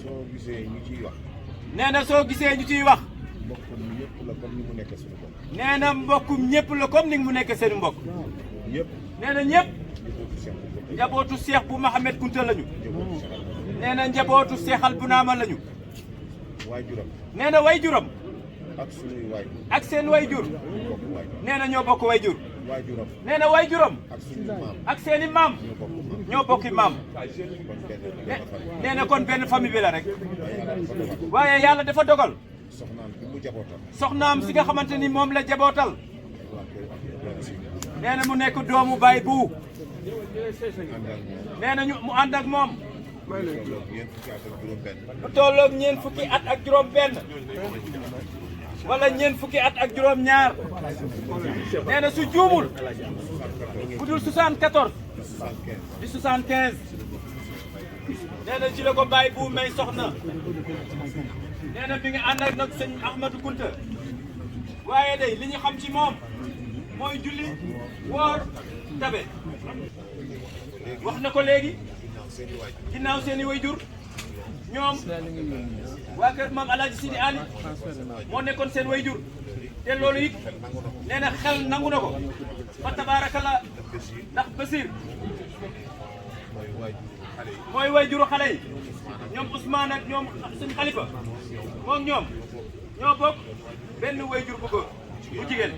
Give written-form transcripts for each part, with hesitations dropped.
soo gisee ñu ciy wax. nee na soo gisee ñu ciy wax. mbokkum ñëpp la comme ni mu nekk suñu mbokk. nee na mbokkum ñëpp la comme ni mu nekk seen mbokk. ñëpp. nee na ñëpp. njabootu Cheikh bu Mouhamed Kounta lañu. nee na njabootu Cheikhal bu Naama lañu. waajuram. nee na wayjuram. ak suñuy waajur. ak seen wayjur. nee na ñoo bokk wayjur. waajuram. nee na wayjuram. ak suñuy maam. ak seeni maam. ñoo bokki maam. nee na kon benn famille bi la rek. waaye yàlla dafa dogal. soxnaam bi mu jabootal. soxnaam si nga xamante ni moom la jabootal. nee na mu nekk doomu baay bu. nee na mu ànd ak moom. lu tolloog ñeent fukki at ak juróom benn. wala ñeent fukki at ak juróom ñaar. nee na su juumul. bu dul 74. di 75. nee na ci la ko bàyyi bu may soxna. nee na bi nga ànd ak nag sëñ Ahmadou Kounta. waaye day li ñu xam ci moom. mooy julli woor tabe. wax na ko léegi. ginnaaw seen i wayjur ñoom waa kër maam El Hadj Sidi Ali moo nekkoon seen wayjur te loolu it nee na xel nangu na ko fa tabaarakalla ndax Basir mooy wayjuru xale yi ñoom Ousmane ak ñoom suñu xalifa moom ñoom ñoo bokk benn wayjur bu góor bu jigéen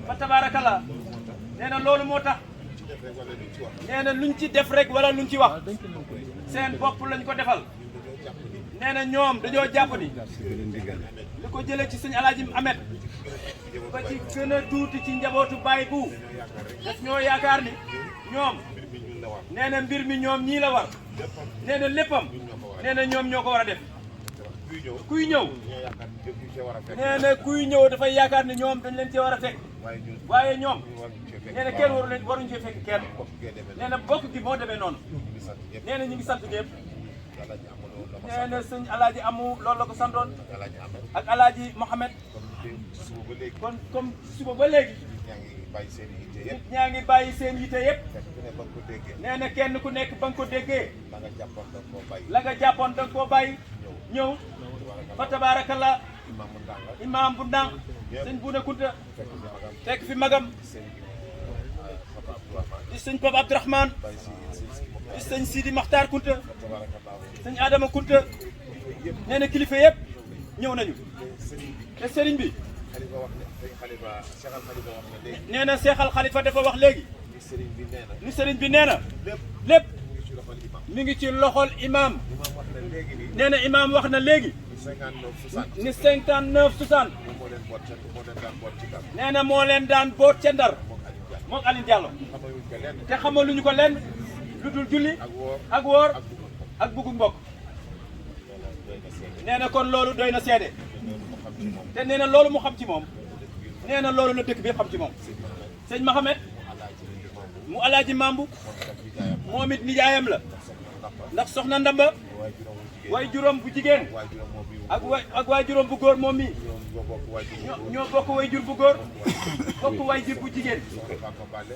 fa tabaarakalla nee na loolu moo tax. nee na luñ ci def rek wala luñ ci wax seen bopp lañ ko defal. nee na ñoom dañoo jàpp ni li ko jëlee ci sëñ Alaaji Amet ba ci gën a tuuti ci njabootu Baay bu daf ñoo yaakaar ni ñoom nee na mbir mi ñoom ñii la war. nee na léppam nee na ñoom ñoo ko war a def. kuy ñëw nee na kuy ñëw dafay yaakaar ni ñoom dañ leen cee war a fekk waaye ñoom nee na kenn waruñu cee fekk kenn. nee na bokk gi moo demee noonu. nee na ñu ngi sant ñëpp. nee na sëñ Alaaji Amu loolu la ko santoon ak Alaaji Mohamed kon comme suba ba léegi ñaa ngi bàyyi seen yite yëpp. nee na kenn ku nekk ba nga ko déggee la nga jàppoon da nga koo bàyyi ñëw fa tabaarakalla imaam bu ndànk sëñ Buuna Kunta fekk fi magam di sëñ Pape Abdourahmane di sëñ Sidi Makhtar Kunta sëñ Adama Kunta nee na kilifa yëpp ñëw nañu te sëriñ bi nee na Seexal Xalifa dafa wax léegi ni sëriñ bi nee na lépp mi ngi ci loxol imaam. nee na imaam wax na léegi ni 59 60 nee na moo leen daan boot ca Ndar moom Alioune Diallo te xamaluñu ko lenn lu dul julli ak woor ak buggu mbokk. nee na kon loolu doy na seede te nee na loolu mu xam ci moom nee na loolu la dëkk bi xam ci moom. sëñ Mohamed mu Alaaji Mambu moom it nijaayam la ndax soxna Ndamba way juróom bu jigéen ak waay juróom bu góor moom mi ñoo bokk way jur bu góor bokk way jur bu jigéen.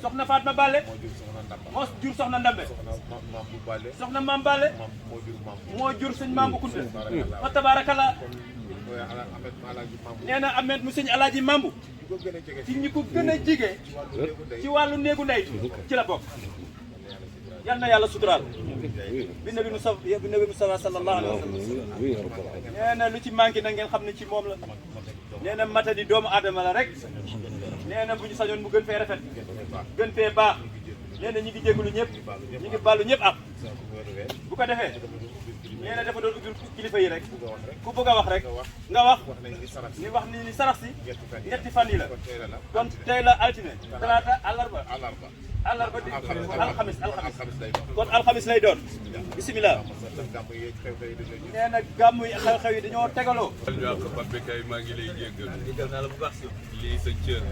soxna Fatma Balle moo jur soxna Ndambe soxna Maam Balle moo jur sëñ Mambu Kunta fa tabaarakalla. nee na Ahmed mu sëñ Alaaji Mambu ci ñi ko gën a jige ci wàllu néegu ndey ci la bokk. yal na yàlla suturaal bi nabi Mustafa sallallahu alayhi wa sallam. nee na lu ci manqué na ngeen xam ne ci moom la. nee na matadi doomu aadama la rek. nee na bu ñu sañoon mu gën fee rafet gën fee baax. nee na ñi ngi jégalu ñëpp ñi ngi baalu ñëpp ak bu ko defee nee na dafa doon ubbi kilifa yi rek ku bëgg a wax rek nga wax ni wax ni li sarax si ñetti fan yi la. kon tey la altine talaata àllarba di alxamis kon alxamis lay doon bisimilah. nee na gàmmu yi xew-xew yi dañoo tegaloo. ñu àq Pape kay maa ngi lay jéggal naa la bu baax si lii sa cër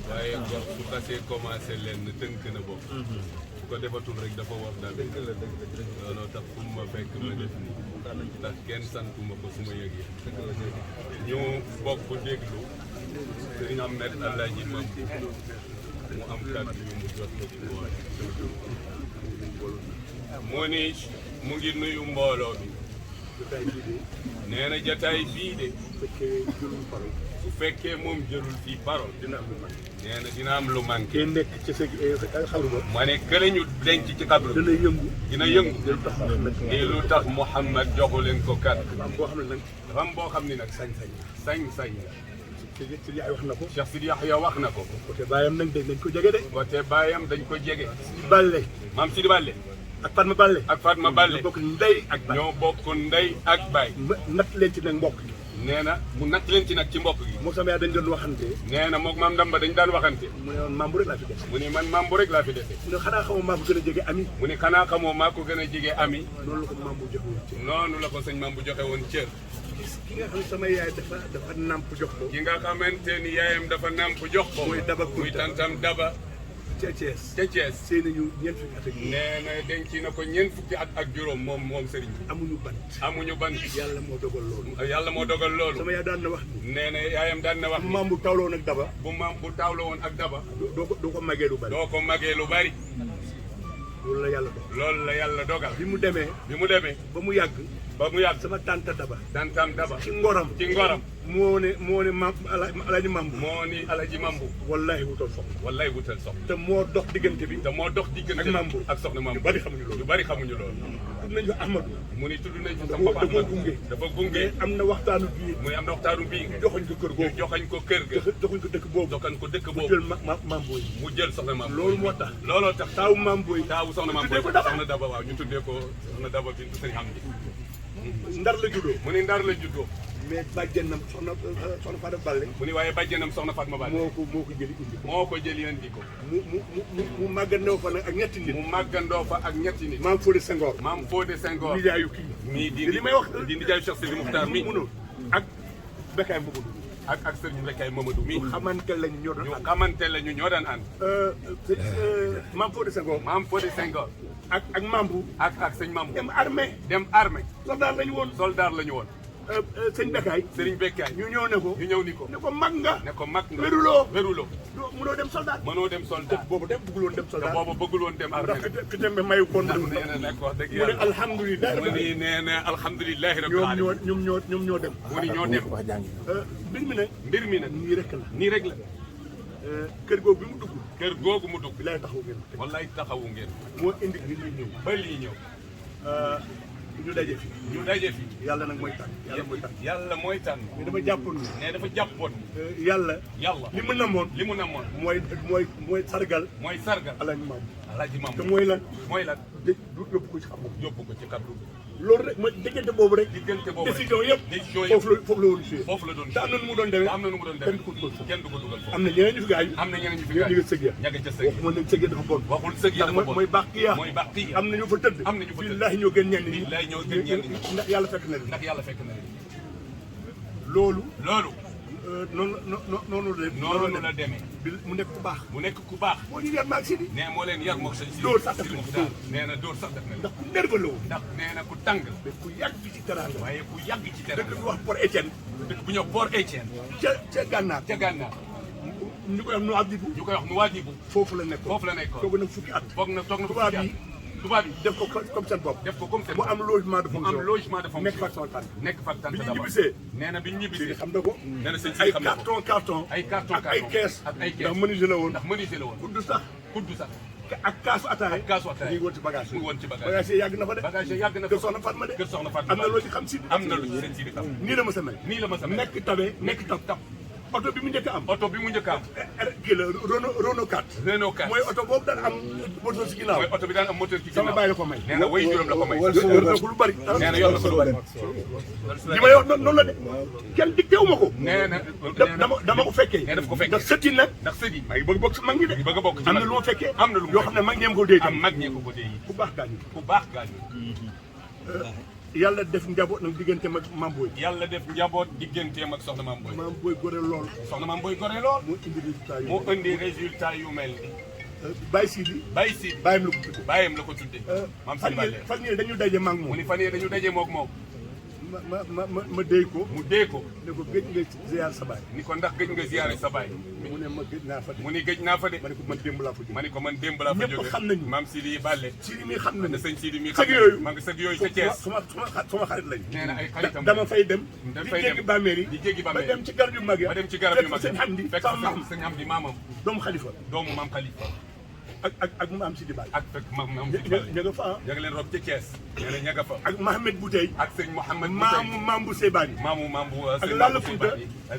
waaye gox su xasee commencé leen tënk na bopp su ko defatul rek dafa war daal looloo tax fu ma fekk ma def nii ndax kenn santuma ko su ma yëgee ñu bokk déglu Sëriñ Ahmed Alaaji Mam mu am kàddu yu mu jot moo ni mu ngi nuyu mbooloo bi nee na jataay bii de su fekkee moom jëlul fii parole nee na dina am lu manqué. nekk ci sa xabru ba. ma ne kële ñu denc ci xabru dina yëngu. dina yëngu. nii lu tax Mouhamad joxu leen ko kat. boo xam ne nag. dafa am boo xam ne nag sañ-sañ la. Sidi wax na ko. Cheikh Sidi Yaxya wax na ko. côté baayam nag dañ ko jege de. côté baayam dañ ko jege. Sidi Balle. maam Sidi Balle. ak Fatma Balle. ak Fatma Balle. ñoo bokk ndey ak baay. ñoo bokk ndey ak baay. natt leen ci nag mbokk gi. nee na mu natt leen ci nag ci mbokk gi. moo sama yaay dañ doon waxante. nee na moom maam Ndamba dañ daan waxante. mu ne man maam bu rek laa fi def. mu ni man maam bu rek laa fi defee. mu ne xanaa xamoo maa ko gën a jege ami. mu ni xanaa xamoo maa ko gën a jege ami. noonu la ko maam bu joxe woon cër. noonu la ko sëñ maam bu joxe woon cër. ki nga xam ne sama yaay dafa nàmp jox ko. ki nga xamante ni yaayam dafa nàmp jox ko. mooy Daba muy tantam Daba. ca Thiès. ca Thiès. seen nañu ñeent fukki at ak juróom. nee na denc na ko ñeent fukki at ak juróom moom sëriñ bi. amuñu bant. amuñu ban. yàlla moo dogal loolu. yàlla moo dogal loolu. sama yaay daan na wax ni. nee na yaayam daan na wax ni. maam bu tawloo nag Daba. bu taawloo woon ak Daba. doo ko magee lu bari. doo ko magee lu bari. loolu la yàlla dogal. loolu la yàlla dogal. bi mu demee. ba mu yàgg. sama tante Daba. tantam Daba. ci ngoram. moo ne maam Alaaji Mambu. moo ni Alaaji Mambu. wallahi wutal soxna. wallahi wutal soxna. te moo dox diggante bi. ak Mambu. ak soxna Mambu. ñu bari xamuñu loolu. tudd nañu fa Ahmadou. mu ni tudd nañu fa sama papa Ahmadou. dafa gunge. am na waxtaanu bii. muy am na waxtaanu bii. joxoñ ko kër googu. joxañ ko kër ga. joxuñ ko dëkk boobu. joxañ ko dëkk boobu. mu jël Mambu yi. mu jël soxna Mambu. loolu moo tax. looloo tax taawu Mambu yi. taawu soxna Mambu yi soxna Daba waaw ñu tuddee ko soxna Daba bintu Sëriñ Hamdi. Ndar la juddoo. mu ni Ndar la juddoo. mais bàjjenam soxna Fatma Balle. mu ni waaye bàjjenam soxna Fatma Balle. moo ko jëli indi ko. moo ko jëli indi ko. mu màggandoo fa nag ak ñetti nit. mu màggandoo fa ak ñetti nit. maam Fodé Senghor. maam Fodé Senghor. nijaayu kii. mii di li may wax di nijaayu Cheikh Sidi Moukhtar mii. munul ak Bekkaay Mamadou. ak Serigne Bekkaay Mamadou mii. xamante lañu ñoo doon ànd. ñu xamante lañu ñoo daan ànd. maam Fodé Senghor. maam Fodé Senghor. ak Mambu. ak sëñ Mambu. dem armée. soldat lañu woon. soldat lañu woon. sëñ Bekkaay. Serigne Bekkaay. ñu ñëw ne ko. ne ko mag nga. wéruloo. mënoo dem soldat. te boobu bëggul woon dem soldat. armée. ndax ku dem ba mayu kon. nee na nag wax dëgg mu ne alhamdulilah. mu ni nee na alhamdulilah rabbil alamin. ñoom ñoo dem. mu ni ñoo dem. mbir mi nag. nii rek la. kër googu bi mu dugg. kër googu mu dugg. bilaay taxawu ngeen. wallaay taxawu ngeen. moo indi li ñuy ñëw. ba lii ñëw. ñu daje fi. yàlla nag mooy tànn. yàlla mooy tànn. mais dafa jàppoon. dafa jàppoon. yàlla. li mu namoon. mooy sargal. Alaaji Mambu. te mooy lan. yóbbu ko ci xabru. loolu rek mooy diggante boobu rek. décision yëpp. foofu la doon joué. te am na nu mu doon demee. kenn du ko dugal foofu. am na ñeneen ñu fi gaañu. ñu ngi sëg ya. waxuma ne sëg ya dafa bon. mooy baax kii ya. am na ñu fa tëdd. billaahi ñoo gën ñenn ñi. ndax yàlla fekk na leen. loolu. noonu la demee. mu nekk ku baax. moo ñu yar maag Sidi. nee moo leen yar moog sëñ Sidi. dóor sax def na ko. nee na dóor sax def na ndax ku nerveux la woon. ndax nee na ku tàng. mais ku yàgg ci teraanga. waaye ku yàgg ci teraanga. dëkk bu wax Port Étienne. dëkk bu ñëw Port Étienne. ca Gànnaar. ñu koy wax Nouadhibou. foofu la nekkoon. toog na fukki at. tubaab yi def ko comme seen bopp. mu am logement de fonction. nekk fa sant Daba. bi ñu ñibbisee. xam na ko. ay carton. ak ay kees. ndax menuisier la woon. kuddu sax. ak kaasu ataaya. ñu ngi woon ci bagage yi yàgg na fa de. kër Soxna Fatma de. am na loo ci xam si. nii la ma sa mel. nekk tabe nekk tap. oto bi mu njëkk a am. kii la Renault 4. mooy oto boobu daan am moteur ci ginnaaw. sama bàyyi la ko may. nee na way juróom la ko may. yor na ko lu bari. nee na yor na ko lu bari. li may wax noonu la de kenn dictéwu ma ko. nee na dama ko fekkee. nee daf ko fekkee ndax sëti nag. maa ngi bëgg bokk si mag ñi de. am na lu ma fekkee. yoo xam ne mag ñeem ko dee. ku baax gaañu. yàlla def njaboot nag digganteem ak Mame Boye. yàlla def njaboot digganteem ak soxna Mame Boye. Mame Boye gore lool. soxna Mame Boye gore lool. moo indi résultat yu mel ni. Baye Sidi. bàyyam la ko tuddee. fan yii dañu daje maag moom. mu ni fan yii dañu daje moog moom. ma déy ko. mu dee ko. ne ko gëj nga ziar sa baay. ni ko ndax gëj nga ziyaare sa baay. mu ne ma gëj naa fa de. mu ni gëj naa fa de. ma ne ko man démb laa fa jógee. ma ni ko man démb laa fa jógee. ñëpp xam nañu. maam Sidi Ballé. Sidi mi xam nañu. sëñ Sidi mi xam sëg yooyu. maa ngi sëg yooyu ca Thiès. suma xarit lañu. nee na ay xaritam dama fay dem. dafay di jéggi bàmmeel yi. di jéggi bàmmeel ba dem ci garab yu mag ya. ba dem ci garab yu mag fekk sëñ Amdi. fekk sama maam sëñ Amdi maamam. doomu Xalifa. doomu maam Khalifa. ak maam Sidi Ballé. ak fekk maam Sidi Ballé. ña nga fa ña nga leen rob ca Thiès. nee na ña nga fa. ak Mohamed Boutey. ak sëñ Mouhamed maam bu Seybani. maam bu ak Lalla Kunta.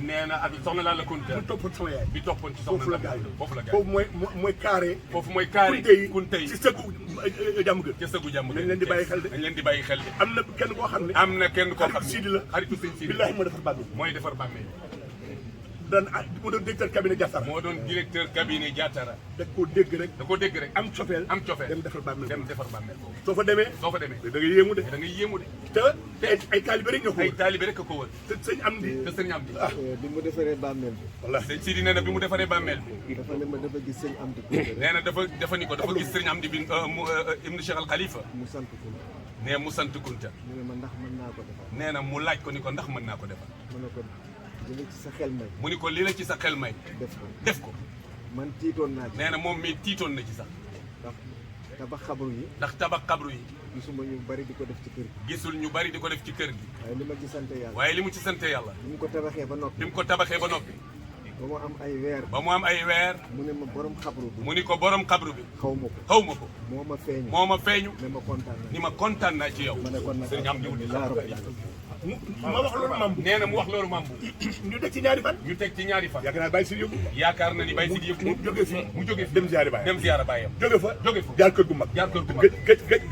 nee na ak soxna Lalla Kunta. mu toppoon sama yaay. bi toppoon ci foofu la soxna gaay foofu la gaay. foofu mooy carré. foofu mooy kaari kunte yi ci sëggu jàmm gën. ca sëggu jàmm dañ leen di bàyyi xel de. dañ leen di bàyyi xel de. am na kenn koo xam ne. am na kenn koo xam xaritu Sidi la. xaritu sëñ Sidi billaahi moo defar bàmmeel. mooy defar bàmmeel. mu doon directeur cabinet Diattara. moo doon directeur cabinet Diattara. da koo dégg rek. da ko dégg rek. am cofeel dem defar bàmmeel. dem defar bàmmeel. soo fa demee. soo fa demee da nga yéemu de. da ngay yéemu de. te ay taalibe rek ñoo ko ay wër. taalibe rek a ko wër. te sëñ Amdi. te sëñ Amdi. bi mu defaree bàmmeel bi. wallaahi sëñ Sidi nee na bi mu defaree bàmmeel bi. dafa ne ma dafa gis sëñ Amdi Kunta. nee na dafa ni ko dafa gis sëñ Amdi bi ibnu Cheikh Al Khalifa. mu sant Kunta. nee mu sant Kunta. mu ne ma ndax mën naa ko defar. nee na mu laaj ko ni ko ndax mën naa ko defar. mu ne ko jëlee ci sa xel may. mu ni ko li la ci sa xel may. def ko def ko. man tiitoon naa ci. nee na moom mii tiitoon na ci sax. ndax tabax xabru yi. ndax tabax xabru yi. gisuma ñu bari di ko def ci kër gi. gisul ñu bari di ko def ci kër gi. waaye li ma ci sant yàlla. waaye li mu ci sante yàlla. bi mu ko tabaxee ba noppi. bi mu ko tabaxee ba noppi. ba mu am ay weer. ba mu am ay weer. mu ne ma borom xabru bi. mu ni ko borom xabru bi. xaw ma ko. xaw ma ko. moo ma feeñu. moo ma feeñu. ne ma kontaan na. ni ma kontaan naa ci yow. ma ne kon nag sëriñ Amdi alhamdulilah rabbil alamin. ma wax loolu maam. nee na mu wax loolu maam bu. ñu teg ci ñaari fan. ñu teg ci ñaari fan. yaakaar naa bàyyi si yóbbu. yaakaar na ni Baye Sidi yëpp mu jóge fi mu jóge fi dem ziyaare baayam. dem ziyaara baayam. jóge fa jóge fa jaar kër gu mag. jaar kër gu mag.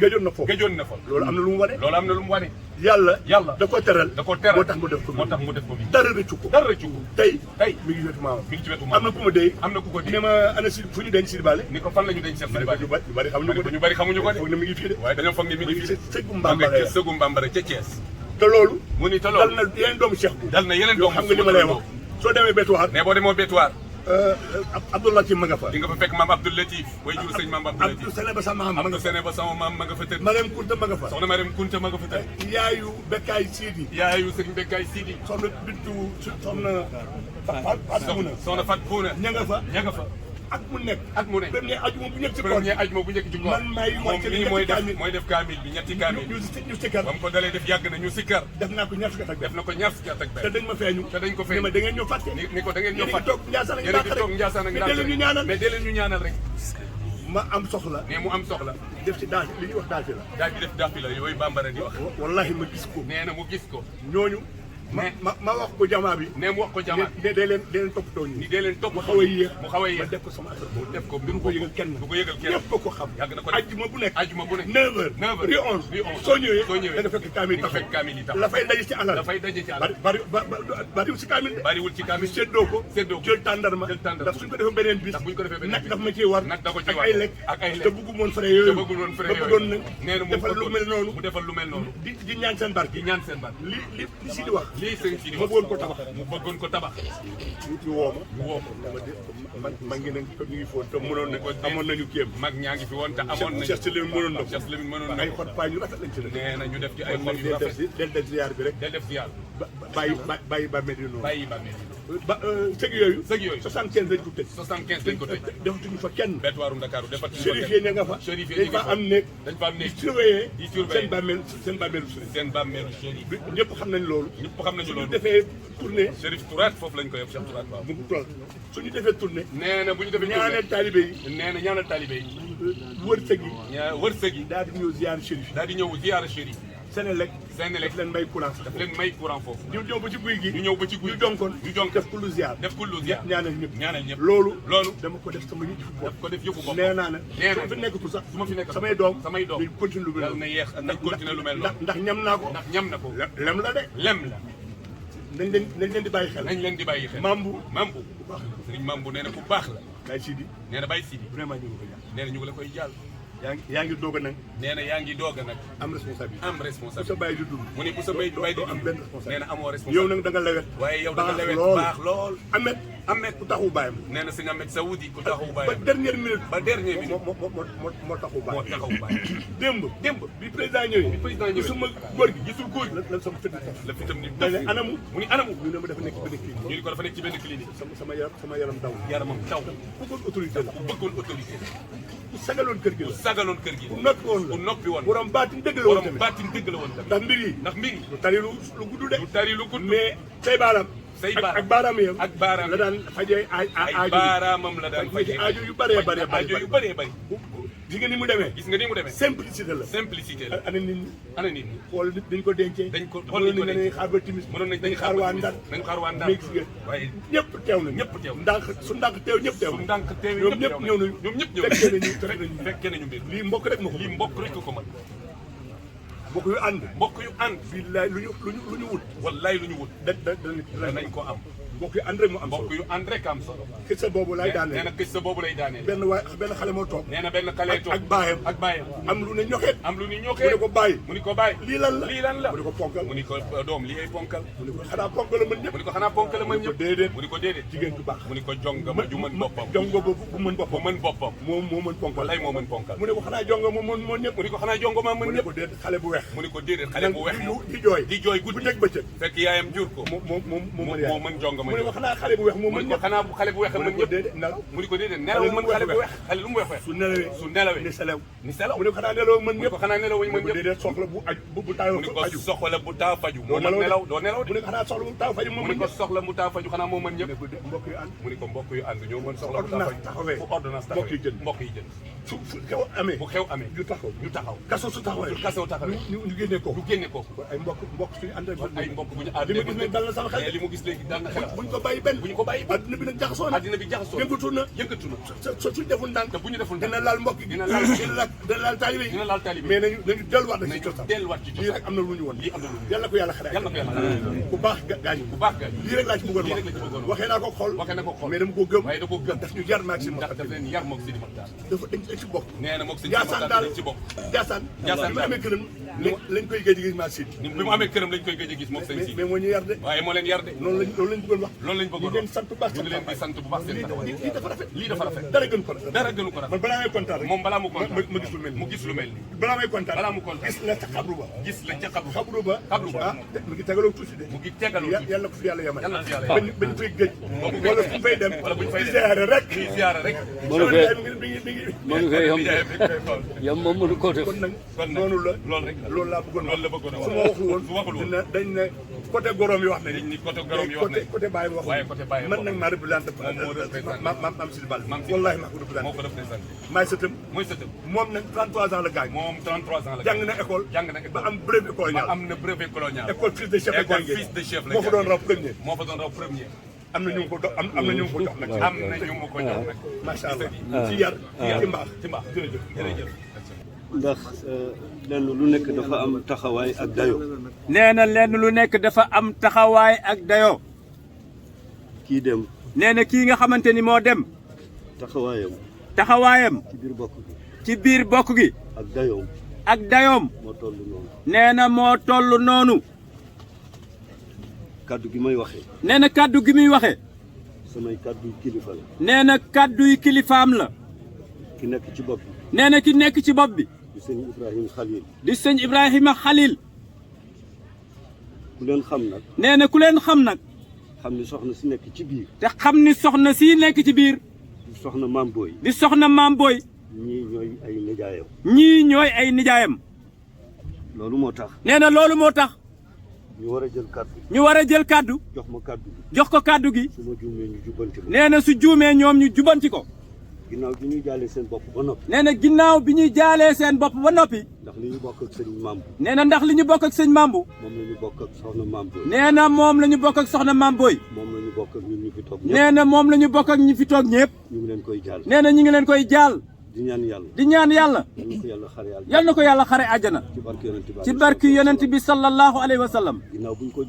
gëjoon na foofu. gëjoon na fa. loolu am na lu mu wane. loolu am na lu mu wane. yàlla da ko teral. da ko teral moo tax mu def ko. moo tax mu def ko bi. dara rëccu ko. dara rëccu ko. tey tey mi ngi wetu maamam. mi ngi ci wetu am maam. na ku ma dee. am na ku ko di. ne ma ana si fu ñu denc Sidi Ballé. ni ko fan la ñu denc Cheikh Sidi Ballé. ñu bari xamuñu ko de. ñu bari xamuñu ko de. foog ne mi ngi fii de. waaye dañoo foog ni mi ngi fii de. sëggu ma nga Mbambara ca sëggu Mbambara ca Thiès. te loolu. mu ni te dal loolu na yeneen doomu Cheikh bu. dal na yeneen yoo doomu xam nga li ma lay wax. soo demee Bétuwaar. ne boo demoo Bétuwaar. Abdoulaye Tim ma nga fa. di nga fa fekk maam Abdou Latif way jur sëñ maam Abdou Latif. Abdou Sene ba sa maam ma nga Abdou fa. Sene ba sama maam ma nga fa tëdd. Mariam Kunta ma nga fa. soxna Mariam Kunta ma nga fa tëdd. yaayu Bekkaay Sidi. yaayu sëñ Bekkaay Sidi. soxna Bintu soxna Fatou Souna. soxna Fat Pouna. ña nga fa. ña nga fa. ak mu nekk. ak mu ne. premier ajuma bu ñëkk ci koor. premier ajuma bu njëkk ci koor. man maay moom wàcce mii ñetti mooy def kaamil bi ñetti kaamil. ñu sikkar. ba mu ko dalee def yàgg na ñu sikkar. def naa ko ñaar fukki at ak def benn. na ko ñaar fukki at ak te benn. dañ ma feeñu. te dañ ko ne feeñ. ma da ngeen ñëw fàtte. ni ko da ngeen ñëw yéen a ngi fàtte. toog Ndiassane ak yéen a ngi toog Ndiassane ak mais dee leen ñu ñaanal. mais dee leen ñu ñaanal rek. ma am soxla. mais mu am soxla. def ci daal li ñuy wax daal fi la. daal di def dàppi la yooyu bambara di wax. wallahi ma gis ko. nee na mu gis ko. ñooñu. ma wax ko jamaa bi. nee mu wax ko jamaat. ne dee leen toppatoo ñu. ni dee leen topp mu xaw a yéex. mu xaw a ma yéex. def ko sama affaire mu def ko mbiru du ko yëgal kenn. du ko yëgal kenn. ñëpp ko xam. yàgg na ko def ajjuma bu nekk. ajjuma bu nekk. 9h. 9h rue 11. rue 11. soo ñëwee. soo ñëwee da nga fekk kaamil nga fekk kaamil yi tax. la fay daje ci alal. dafay daje ci àll. bariwul ci kaamil de. bariwul ci kaamil. séddoo ko. séddoo ko jël tàndarma. jël tàndarma. ndax suñ ko defee beneen bis. ndax buñ ko defee beneen nag bis. daf ma ciy war. nag da ko ciy ak war. ay lekk. ak ay lekk. te bëggu moon frais yooyu. te bëggul woon frais ba yooyu. bëggoon nag. nee na mu defal lu mel noonu. mu defal lu mel noonu. di ñaan seen barke. di ñaan seen barke. li si di wax. lii sëñ si di ma wax. bëggoon ko tabax. mu bëggoon ko tabax. ñu woo ma. mu woo ko. ma ngi ne ko ñu ngi foon te mënoon na amoon nañu kéem. mag ñaa ngi fi woon te amoon nañu. Cheikh Sëlim mënoon na ko. Cheikh Sëlim mënoon na ay ko. xot paay ñu rafet lañ ci def. nee na ñu def ci ay kon xol nag yu rafet. del def ziar bi rek. del def si yàlla. bàyyi ba mel ni noonu. bàyyi ba mel ba sëg yooyu. sëg yooyu 75 lañ ko tëj. 75 lañ ko tëj. defatuñu fa kenn. Bétuwaaru Ndakaaru defatuñu fa chérif yi ña nga fa. chérif yi dañ fa am néeg. dañ fa am néeg. di surveiller di surveiller seen bàmmeelu sëriñ. seen bàmmeelu chérif. ñëpp xam nañ loolu. ñëpp xam nañu suñu loolu. defee tournée. chérif Tourate foofu lañ ko yóbbu Cheikh Tourate waaw. mu ngi toll suñu defee tournée. nee na bu ñu defee ñaaneel taalibe yi. nee na ñaanal taalibe yi. wërsëg yi. wërsëg yi. daal di ñëw ziar chérif yi. daal di ñëw ziyaara chérif. Senelec. Senelec daf leen may courant. daf leen may courant foofu. ñu ñëw ba ci guy gi. ñu ñëw ba ci guy ñu jonkoon. ñu jonk def ko lu ziar. def ko lu ziar. ñaanal ñëpp. ñaanal ñëpp. loolu. loolu. dama ko def sama yëfu bopp. daf ko def yëfu bopp. nee naa ne. nee na su ma fi nekkatul sax. su ma fi nekk samay doom. samay doom. dañ continue lu mel yàlla na yeex nañ continuer lu mel noonu. ndax ñam naa ko. ndax ñam na ko. lem la de. lem la. nañ leen di bàyyi xel. nañ leen di bàyyi xel. Mambu. Mambu. sëriñ Mambu nee na ku baax la. Baye Sidi. nee na Baye Sidi. vraiment ñu ngi ko ñaan. nee na ñu ngi la koy jàll. yaa ngi doog a nag. nee na yaa ngi doog a nag. am responsabilité am bu sa responsabilité. bàyyi di dund. mu ni bu sa bay di am benn responsabilité. nee na amoo yow responsabilité. nag da nga lewet. waaye yow da nga lewet baax lool. Ahmed ku taxu bàyyam. nee na sëñ Ahmed Saoudi ku taxu ba bàyyam. dernière minute. ba dernière minute. moo taxu bàyyam. moo taxaw bàyyam. démb bi président ñëwee. gisuma góor gi gisul góor gi. lan sama fit la fitam ni da ne anamu. mu ni anamu. ñu ne ma dafa nekk benn kii. ñu ni ko dafa nekk ci benn clinique. sama yaram daw. yaramam taw. bëggoon autorité la. bëggoon autorité. ku sagaloon kër gi la. sagaloon kër gi. ku noppi woon la. ku noppi woon. borom baatin dëgg la woon borom tamit. baatin dëgg la woon tamit. ndax mbir yi. ndax mbir yi. lu tari lu gudd de. lu tari lu gudd. mais say baaraam. say baaraam ak baaraam yam. ak baaraam la daan fajee ay baaraamam la daan fajee aajo yu bëree bëri aajo yu bëree bëri. gis nga ni mu demee. gis nga ni mu demee. simplicité la. simplicité la. ana nit ñi. ana nit ñi. xool dañ ko dencee. dañ ko xool dañ ko dencee xaar ba timis. mënoon nañ dañ xaar waa Ndar. dañ xaar waa Ndar. mais gis nga waaye ñëpp teew nañu. ñëpp teew ndànk su ndànk teew ñëpp teew. su ndànk teew ñoom ñëpp ñëw nañu. ñoom ñëpp ñëw fekkee nañu mbir. lii mbokk rek ma ko. lii mbokk rek ko mën. mbokk yu ànd. mbokk yu ànd. billaay lu ñu wut. wallaay lu ñu wut. danañ ko am. mbokk yu ànd rek mu am solo. mbokk yu ànd rek am solo. kissa boobu lay daaneel. nee na kissa boobu lay daaneel. benn xale moo toog. nee na benn xale toog ak baayam. ak baayam. am lu ne ñoxeet. am lu ni mu ñoxee. ne ko bàyyi. mu ni ko bàyyi. lii lan la lii lan la. mu ne ko ponkal. mu ni ko doom lii ay ponkal. mu ne ko xanaa ponkal la mën ñëpp. mu ni ko xanaa ponkal la mën ñëpp. déedéet. mu ni ko déedéet. jigéen du baax. mu ni ko jongama ju mën boppam. jongo boobu bu mën boppam. bu mën boppam. moo mën ponkal. wallaay moo mën ponkal. mu ne ko xanaa jongo moo mën ñëpp. mu ni ko xanaa jongama mën mu ne ñëpp. ko déedéet xale bu weex. mu ni ko déedéet xale bu weex di jooy. di jooy guddi bu teg bëccëg. fekk yaayam jur ko. moo mën jongama mu ne ko xanaa xale bu weex moo mu mën ni ko ñëpp. xanaa xale bu weex mën ñëpp. déedéet nelaw. mu ni ko déedéet nelaw mën xale bu weex. xale lu mu weex weex. su nelawee. su nelawee. ni selew. ni selaw. mu ne ko xanaa nelaw mën mu ni ñëpp. ko xanaa nelaw mën mu ne ko ñëpp. déedéet soxla bu aju bu taayoo mu ni ko aju. soxla bu taa faju doo moo mën nelaw doo nelaw mu de. ne ko xanaa soxla bu taaw faju moo mu mën ni ko ñëpp. soxla mu taa faju xanaa moo mën ñëpp. mbokk yu ànd. mu ni ko mbokk yu ànd ñoo mën soxla bu taa ordonnance faju taxawee. fu ordonnance mbokk yi taxawee jënd. mbokk yi jënd. su xew amee. bu xew amee ñu taxaw. ñu taxaw. kaso su taxawee. su kasew taxawee. ñu génnee ko. ñu génne ko. ay mbokk suñu ànd ay mbokk bu ñu ànd li ma gis ne dal na sama xel. li mu gis léegi dal na xel. buñ ko bàyyi benn. buñ ko bàyyi benn. adduna bi nag jaxasoo na. addina bi jaxasoo yëngatu na. yëngatu na. suñ deful ndànk. te bu ñu deful dina laal mbokk gi. dina laal taalibe yi. dina laal taalibe mais nañu delluwaat na ci nañu cosaan. delluwaat ci lii cosaan. rek am na lu ñu woon. lii am na lu ñu yàlla ko yàlla xare. yàlla ko yàlla xare. ku baax gaañu. bu baax gaañu. lii rek laa ci bëggoon lii wax. rek la ci bëggoon wax. waxee naa ko xol. waxee na ko xol. mais dama ko gëm. waaye da ko gëm. daf ñu jar maag si ndax daf leen yar moog Sidi Mokhtar. dafa dañ ci bokk. nee na moog Sidi Ndiassane Mokhtar daal dañ ci bokk. Ndiassane. Ndiassane bi mu amee këram. lañ koy gëj a gis maa si. bi mu amee këram lañ koy gëj a gis moog seen si. mais moo ñu yar de. waaye moo leen yar de. loolu lañ bëggoon wax. loolu lañ bëggoon ñu leen sant bu baax. ñu ngi leen di sant bu baax seen taxawaay. lii dafa rafet. lii dafa rafet. dara gënu ko rafet. dara gënu ko rafet. man balaa may kontaan rek. moom balaa mu kontaan ma gis lu mel nii. mu gis lu mel nii. balaa may kontaan. balaa mu kontaan. gis la ca xabru ba. gis la ca xabru. xabru ba. xabru ba. ah mu ngi tegaloo tuuti de. mu ngi tegaloo tuuti. yàlla ko fi yàlla yemal. yàlla na fi yàlla yemal. bañ fay gëj. wala fu ñu fay dem. wala bu ñu fay dem di ziare rek. di ziare rek. mënu fee mi ngi mënu fee yam moom mënu ko def. kon nag kon nag noonu la. loolu rek la. loolu laa bëggoon loolu la bëggoon a wax. su ma waxul woon. su waxul woon. dañ ne côté gorom yi wax nañu. dañ ni côté gorom yi wax nañu. côté Baye wax waaye côté Baye man nag maa représenté. moom moo représenté. maam Sidi Ball. Maam Sidi wallaahi maa ko moo représenté. ko représenté. maay sëtam. mooy sëtam. moom nag 33 ans la gaañ. moom 33 ans la. jàng na école. jàng na école ba am brevet colonial. ba am na brevet colonial. école fils de chef la école jàngee. fils de chef la moo fa doon raw premier. moo fa doon raw premier. am na ñu ko am na ñu ko jox nag. am na ñu mu ko jox nag. macha allah ci yar. ci mbaax ci mbaax jërëjëf jërëjëf. ndax lenn lu nekk dafa am taxawaay ak dayo. nee na lenn lu nekk dafa am taxawaay ak dayo. kii dem nee na kii nga xamante ni moo dem. taxawaayam taxawaayam ci biir bokk gi ci biir bokk gi. ak dayoom ak dayoom. moo toll noonu. nee na moo toll noonu. kaddu gi may waxee. nee na kaddu gi muy waxee. samay kaddu kilifa la. nee na kaddu yi kilifaam la. ki nekk ci bopp bi. nee na ki nekk ci bopp bi. di sëñ Ibrahima Khalil. di sëñ Ibrahima Khalil. ku leen xam nag. nee na ku leen xam nag. xam ni soxna si nekk ci biir. te xam ni soxna si nekk ci biir. di soxna maam booy. di soxna maam booy. ñii ñooy ay nijaayam. ñii ñooy ay nijaayam. loolu moo tax. nee na loolu moo tax. ñu war a jël kaddu. ñu war a jël kaddu. jox ma kaddu gi. jox ko kaddu gi. su ma juumee ñu jubbanti ko. nee na su juumee ñoom ñu jubanti ko. ginnaaw bi ñuy jaalee seen bopp ba noppi. nee na ginnaaw bi ñuy jaalee seen bopp ba noppi. ndax li ñu bokk ak sëñ Mambu. nee na ndax li ñu bokk ak sëñ Mambu. moom la ñu bokk ak soxna maam booy. nee na moom la ñu bokk ak soxna maam booy. moom la ñu bokk ak ñun ñu fi toog ñëpp. nee na moom la ñu bokk ak ñi fi toog ñëpp. ñu ngi leen koy jaal. nee na ñu ngi leen koy jaal. di ñaan yàlla. di ñaan yàlla. yal na ko yàlla xare yal àjjana. na ko yàlla xare àjjana. ci barke yonent bi ci barki yonent bi sallallahu alayhi wa sallam. ginnaaw bu ñu ko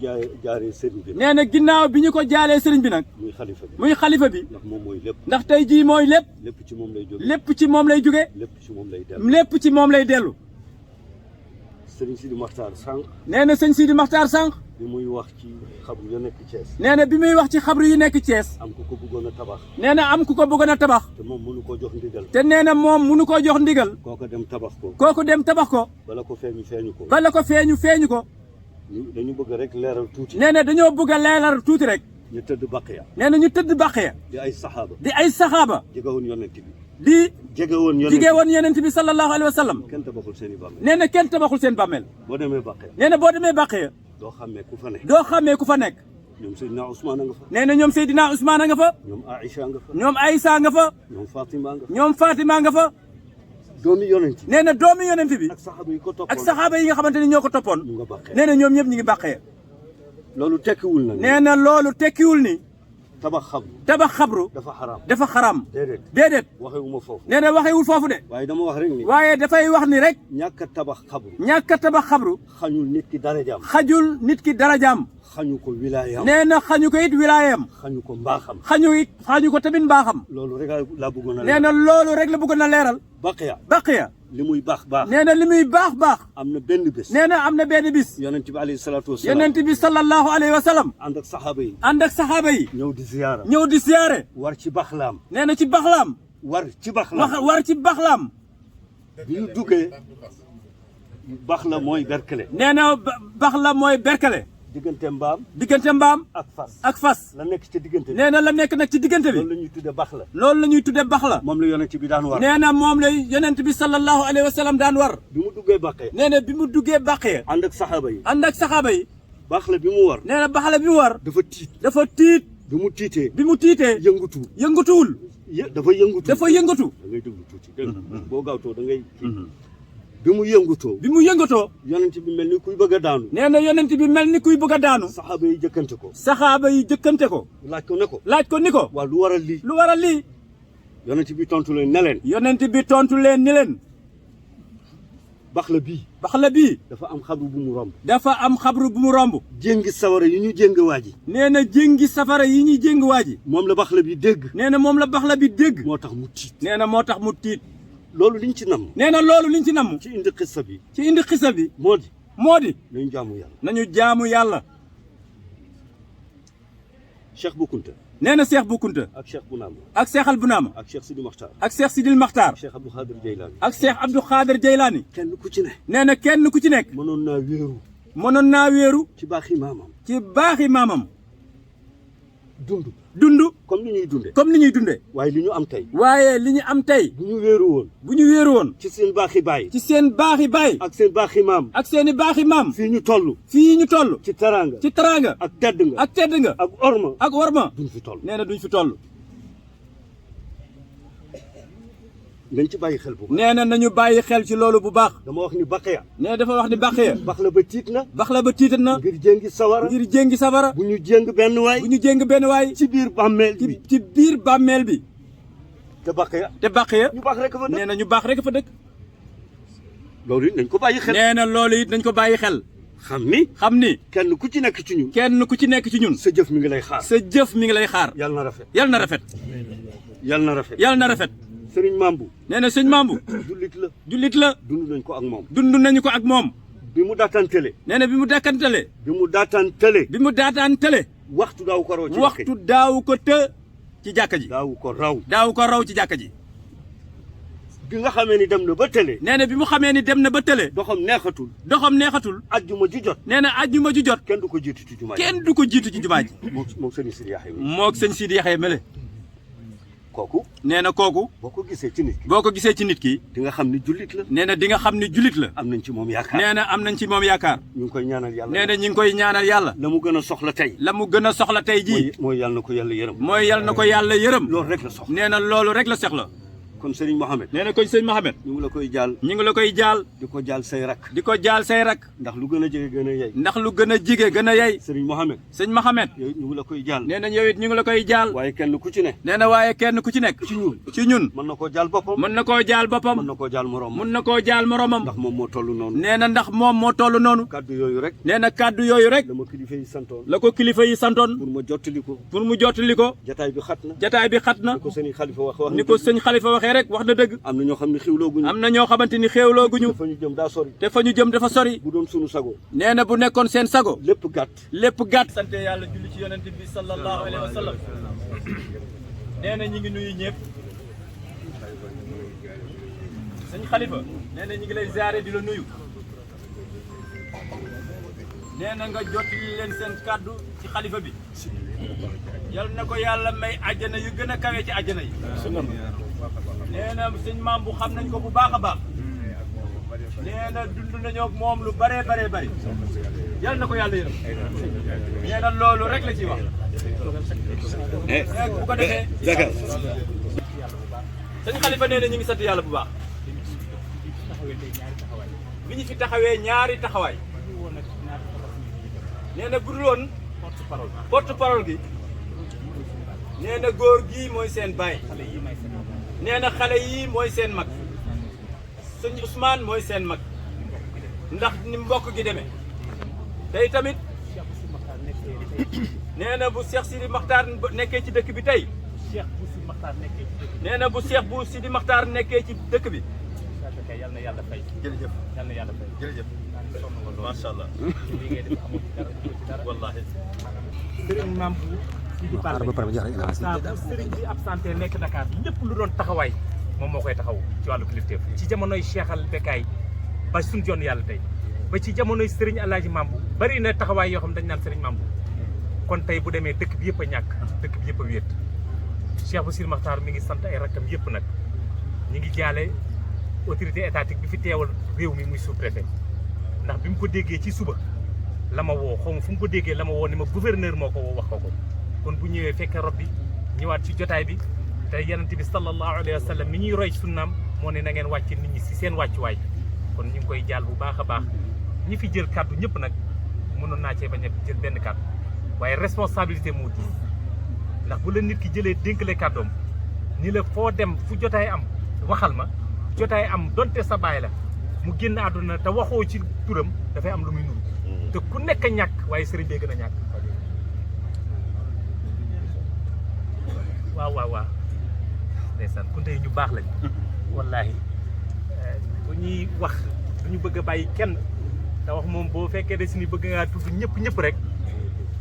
jaaree sëriñ bi. nee na ginnaaw bi ñu ko jaalee sëriñ bi nag. muy xalifa bi. muy xalifa bi. ndax moom mooy lépp. ndax tey jii mooy lépp. lépp ci moom lay jóge. lépp ci moom lay jóge. lépp ci moom lay dellu. lépp ci moom lay dellu. sëriñ Sidi Maxtaar sànq. nee na sëñ Sidi Maxtaar sànq. bi muy wax ci xabru yu nekk Thiès. nee na bi muy wax ci xabru yi nekk Thiès. am ku ko bëggoon a tabax. nee na am ku ko bëggoon a tabax. te moom mënu koo jox ndigal. te nee na moom mënu koo jox ndigal. kooku dem tabax ko. kooku dem tabax ko. bala ko feeñu ko. bala ko feeñu ko. dañu bëgg rek leeral tuuti. nee na dañoo bëgg a leeral tuuti rek. ñu tëdd Baqiya. nee na ñu tëdd Baqiya. di ay saxaaba. di ay saxaaba. jegewoon yonent bi. jege woon yonent bi sallallahu alayhi wa sallam. kenn tabaxul seen i bàmmeel. nee na kenn tabaxul seen bàmmeel. boo demee Baqiya. nee na boo demee Baqiya. doo xàmmee ku fa nekk. doo xàmmee ku fa nekk. ñoom Seydina Ousmane a nga fa. nee na ñoom Seydina Ousmane a nga fa. ñoom Aïcha nga fa. ñoom Aïssa nga fa. ñoom Fatima nga fa. ñoom Fatima nga fa. doomi yonent bi. nee na doomi yonent bi. ak saxaaba yi ko toppoon. ak saxaaba yi nga xamante ni ñoo ko toppoon. ñu nga Baqiya. nee na ñoom ñëpp ñu ngi Baqiya. loolu tekkiwul na. nee na loolu tekkiwul ni. tabax xabru dafa xaraam. dafa xaraam. déedéet. waxewuma foofu. nee na waxewul foofu de. waaye dama wax rek ni. waaye dafay wax ni rek. ñàkk a tabax xabru. ñàkk a tabax xabru. xañul nit ki darajaam. xajul nit ki darajaam. xañu ko wilaayam. nee na xañu ko it wilaayam. xañu ko mbaaxam. xañu ko tamit mbaaxam. loolu rek laa bëggoon a. nee na loolu rek la bëggoon a leeral. Baqiya. li muy baax. nee na li muy baax. am na benn bés. nee na am na benn bis. yonent bi alayhi salaatu wa salaam. yonent bi sallallahu alayhi wa sallam. ànd ak saxaaba yi. ñëw di ziyaara. war ci baxlaam. nee na ci baxlaam. war ci baxlaam. bi ñu duggee. baxla mooy berkele. nee na baxla mooy berkele. diggante mbaam. ak fas. la nekk ci diggante bi. nee na la nekk nag ci diggante bi. loolu la ñuy tuddee baxla. loolu la ñuy tuddee baxla. moom la yonent bi daan war. nee na moom la yonent bi sallallahu alayhi wa sallam daan war. bi mu duggee Baqiya. nee na bi mu duggee Baqiya. ànd ak saxaaba yi. baxla bi mu war. nee na baxla bi mu war. dafa tiit. bi mu tiitee. yëngutuwul. dafa yëngatu. da ngay déglu tuuti dégg boo gaawtoo da ngay kii. bi mu yëngatoo. yonent bi mel ni kuy bëgg a daanu. nee na yonent bi mel ni kuy bëgg a daanu. saxaaba yi jëkkante ko. laaj ko ni ko. waaw lu waral lii. yonent bi tontu leen ni leen. baxla bii. dafa am xabru bu mu romb. jéngi safara yi ñu jéng waa ji. nee na jéngi safara yi ñuy jéng waa ji. moom la baxla bi dégg. nee na moom la baxla bi dégg. moo tax mu tiit. nee na moo tax mu tiit. loolu liñ ci namm. nee na loolu liñ ci namm. ci indi xissa bi. moo di. nañu jaamu yàlla. Cheikh Bou Kounta. nee na Cheikh Bou Kounta. ak Cheikh Bounama. ak Cheikh Al Bounama. ak Cheikh Sidi Maxtaar. ak Cheikh Sidil Maxtaar. ak Cheikh Abdou Khadir Jeylaani. ak Cheikh Abdou Khadir Jeylaani. kenn ku ci ne. nee na kenn ku ci nekk. mënoon naa wéeru. ci baaxi maamam. dund. comme ni ñuy dundee. waaye li ñu am tey. bu ñu wéeru woon. ci seen baaxi baay. ak seen baaxi maam. fii ñu toll. ci teraanga. ak tedd nga. ak orma. duñ fi toll. nee na duñ fi toll. nañ ci bàyyi xel bu baax. nee na nañu bàyyi xel ci loolu bu baax. dama wax ni Baqiya. nee dafa wax ni Baqiya. baxla ba tiit na. ngir jéngi sawara. bu ñu jéng benn waay. ci biir bàmmeel bi. te Baqiya. ñu baax rek fa dëkk. nee na ñu baax rek fa dëkk. loolu it nañ ko bàyyi xel. nee na loolu it nañ ko bàyyi xel. xam ni. kenn ku ci nekk ci ñun. sa jëf mi ngi lay xaar. yal na rafet. Sëriñ Mambu. nee na sëñ Mambu. jullit la. dund nañ ko ak moom. bi mu daataan tële. waxtu daaw ko të ci jàkka ji. daaw ko raw ci jàkka ji. bi nga xamee ni dem na ba tële. nee na bi mu xamee ni dem na ba tële. doxam neexatul. ajjuma ju jot. kenn du ko jiitu ci jumaa ji. moog sëñ Sidi Yaxya. moog sëñ Sidi Yaxya mele. kooku. nee na kooku. boo ko gisee ci nit ki. di nga xam ni jullit la. nee na di nga xam ni jullit la. am nañ ci moom yaakaar. nee na am nañ ci moom yaakaar. ñu ngi koy ñaanal yàlla. nee na ñu ngi koy ñaanal yàlla. la mu gën a soxla tey. jii. mooy yàlla na ko yàlla yërëm. mooy yàlla na ko yàlla yërëm. loolu rek la soxla. nee na loolu rek la soxla. kon Serigne Mohamed. nee na kon sëñ Mohamed. ñu ngi la koy jaal. ñu ngi la koy jaal. di ko jaal say rak. di ko jaal say rak. ndax lu gën a jege gën a yey. ndax lu gën a jige gën a yey. Serigne Mohamed. sëñ Mohamed. yow ñu ngi la koy jaal. nee na yow it ñu ngi la koy jaal. waaye kenn ku ci ne. nee na waaye kenn ku ci nekk. ci ñun. mën na koo jaal boppam. mën na koo jaal boppam. mën na koo jaal moromam. mën na koo jaal moromam. ndax moom moo toll noonu. nee na ndax moom moo toll noonu. kaddu yooyu rek. nee na kaddu yooyu rek. dama kilifa yi santoon. la ko kilifa yi santoon. pour ma jottali ko. pour mu jottali ko. jataay bi xat na. jataay bi xat na. ni ko sëñ Xalifa wax ni ko sëñ Xalifa waxee rek wax na dëgg. am na ñoo xam ne xewlooguñu. am na ñoo xamante ni xéewlooguñu. te fa ñu jëm daa sori. te fa ñu jëm dafa sori. bu doon sunu sago. nee na bu nekkoon seen sago. lépp gàtt. lépp gàtt. sante yàlla julli ci yonent bi sallallahu alayhi wa sallam. nee na ñi ngi nuyu ñëpp. sëñ Xalifa. nee na ñi ngi lay ziare di la nuyu. nee na nga jottali leen seen kàddu ci xalifa bi. yal na ko yàlla may àjjana yu gën a kawe ci àjjana yi. nee na sëñ maam bu xam nañ ko bu baax a baax. nee na dund nañoo ak moom lu baree baree bari. yal na ko yàlla yërëm. nee na loolu rek la ciy wax. bu ko defee. sëñ Xalifa nee na ñu ngi sant yàlla bu baax. bi ñu fi taxawee ñaari taxawaay. nee na bu dul woon porte parole gi. nee na góor gii mooy seen baay. nee na xale yii mooy seen mag. sëñ Ousmane mooy seen mag. ndax ni mbokk gi demee. tey tamit nee na bu Cheikh Sidi Makhtar nekkee ci dëkk bi tey. nee na bu Cheikh bu Sidi Makhtar nekkee ci dëkk bi. yal na yàlla fay. jërëjëf yal na yàlla fay. jërëjëf. macha allah. wallaahi. sëriñ maam bu Sidi Balla saa bu sëriñ bi absenté nekk Dakar lépp lu doon taxawaay moom moo koy taxaw ci wàllu kilifteef ci jamonoy Cheikh al Bekaay ba suñu joon yàlla tey ba ci jamonoy sëriñ Alaaji Mambu bari na taxawaay yoo xam dañ naan sëriñ Mambu kon tey bu demee dëkk bi yëpp a ñàkk dëkk bi yëpp a wéet Cheikh bu Sidi Makhtar mi ngi sant ay rakkam yëpp nag ñi ngi jaale autorité étatique bi fi teewal réew mi muy sous-préfet ndax bi mu ko déggee ci suba la ma woo xaw ma fu mu ko déggee la ma woo ni ma gouverneur moo ko woo wax ko kon bu ñëwee fekkee rob bi ñëwaat ci jotaay bi te yonent bi sallallahu alayhi wa sallam mi ñuy roy ci sunnaam moo ne na ngeen wàcc nit ñi si seen wàccuwaay kon ñu ngi koy jaal bu baax a baax ñi fi jël kàddu ñëpp nag mënoon naa cee bañ a jël benn kàddu waaye responsabilité moo diis ndax bu la nit ki jëlee dénkale kàddoom ni la foo dem fu jotaay am waxal ma jotaay am donte sa baay la mu génn àdduna te waxoo ci turam dafay am lu muy nuru te ku nekk a ñàkk waaye sëriñ bee gën a ñàkk waaw ndeysaan ku ndey ñu baax lañ wallaahi bu ñuy wax duñu bëgg a bàyyi kenn te wax moom boo fekkee de si ni bëgg ngaa tudd ñëpp rek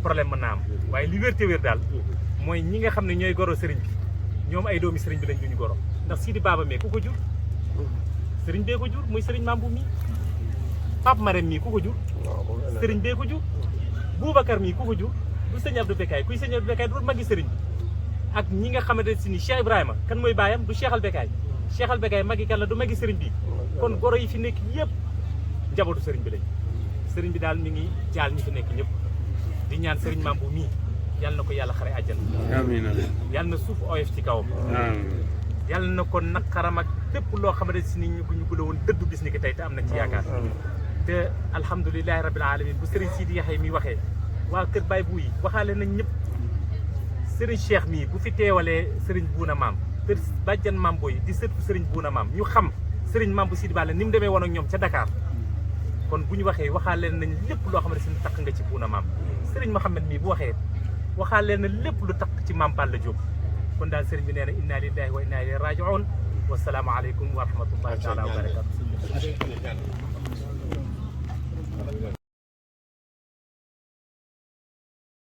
problème mën naa am waaye li wér te wér daal mooy ñi nga xam ne ñooy goro sëriñ bi ñoom ay doomi sëriñ bi lañ duñu goro ndax Sidi Baba mee ku ko jur sëriñ bee ko jur muy sëriñ Mambu mii Pape Marème mii ku ko jur sëriñ bee ko jur Boubacar mii ku ko jur du sëñ Abdou Bekaay kuy sëñ Abdou Bekaay du magi sëriñ bi ak ñi nga xamante si ni Cheikh Ibrahima kan mooy baayam du Cheikh al Bekaay Cheikh al Bekaay magi kan la du magi sëriñ bi kon goro yi fi nekk yëpp njabootu sëriñ bi lañ sëriñ bi daal mi ngi jaal ñi fi nekk ñëpp di ñaan sëriñ Mambu mii yàlla na ko yàlla xare àjjana amiin yàlla na suuf oyof ci kawam yàlla na ko naqaram ak lépp loo xamante si ni ñu ko la woon dëddu bis ni ki tey te am nañ ci yaakaar te alhamdulilahi rabbil alamin bu sëriñ Sidi Yaxya mi waxee waa kër Baye bu yi waxaale nañ ñëpp sëriñ Cheikh mii bu fi teewalee sëriñ Buuna Maam te bàjjan Maam Boy di sëtu sëriñ Buuna Maam ñu xam sëriñ Maam bu Sidi Balla ni mu demee woon ak ñoom ca Dakar kon bu ñu waxee waxaale nañ lépp loo xamante si ni takk nga ci Buuna Maam sëriñ Mouhamed mii bu waxee waxaale na lépp lu takk ci Maam Balla Diop kon daal sëriñ bi nee na inna lillahi wa inna ilayhi raji'un wa salaamu aleykum wa rahmatullahi taala wa barakatu